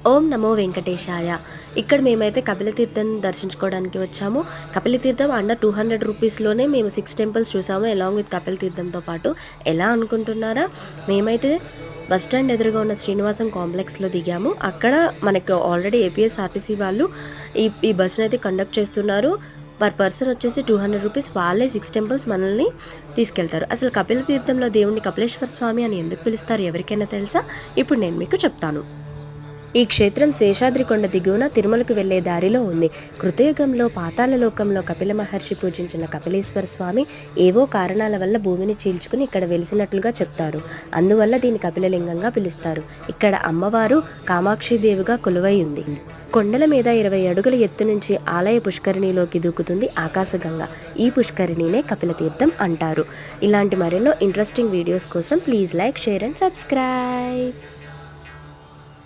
ఓం నమో వెంకటేశాయ. ఇక్కడ మేమైతే కపిలతీర్థం దర్శించుకోవడానికి వచ్చాము. కపిలతీర్థం అండర్ 200 రూపీస్‌లోనే మేము 6 టెంపుల్స్ చూసాము. అలాంగ్ విత్ కపిలతీర్థంతో పాటు. ఎలా అనుకుంటున్నారా? మేమైతే బస్ స్టాండ్ ఎదురుగా ఉన్న శ్రీనివాసం కాంప్లెక్స్‌లో దిగాము. అక్కడ మనకు ఆల్రెడీ ఏపీఎస్ఆర్టీసీ వాళ్ళు ఈ బస్‌నైతే కండక్ట్ చేస్తున్నారు. పర్ పర్సన్ వచ్చేసి 200 రూపీస్. వాళ్ళే 6 టెంపుల్స్ మనల్ని తీసుకెళ్తారు. అసలు కపిలతీర్థంలో దేవుడిని కపిలేశ్వర స్వామి అని ఎందుకు పిలుస్తారు ఎవరికైనా తెలుసా? ఇప్పుడు నేను మీకు చెప్తాను. ఈ క్షేత్రం శేషాద్రి కొండ దిగువన తిరుమలకు వెళ్లే దారిలో ఉంది. కృతయుగంలో పాతాళ లోకంలో కపిల మహర్షి పూజించిన కపిలేశ్వర స్వామి ఏవో కారణాల వల్ల భూమిని చీల్చుకుని ఇక్కడ వెలిసినట్లుగా చెప్తారు. అందువల్ల దీని కపిలలింగంగా పిలుస్తారు. ఇక్కడ అమ్మవారు కామాక్షిదేవిగా కొలువై ఉంది. కొండల మీద 20 అడుగుల ఎత్తు నుంచి ఆలయ పుష్కరిణిలోకి దూకుతుంది ఆకాశగంగ. ఈ పుష్కరిణినే కపిలతీర్థం అంటారు. ఇలాంటి మరెన్నో ఇంట్రెస్టింగ్ వీడియోస్ కోసం please like, share and subscribe.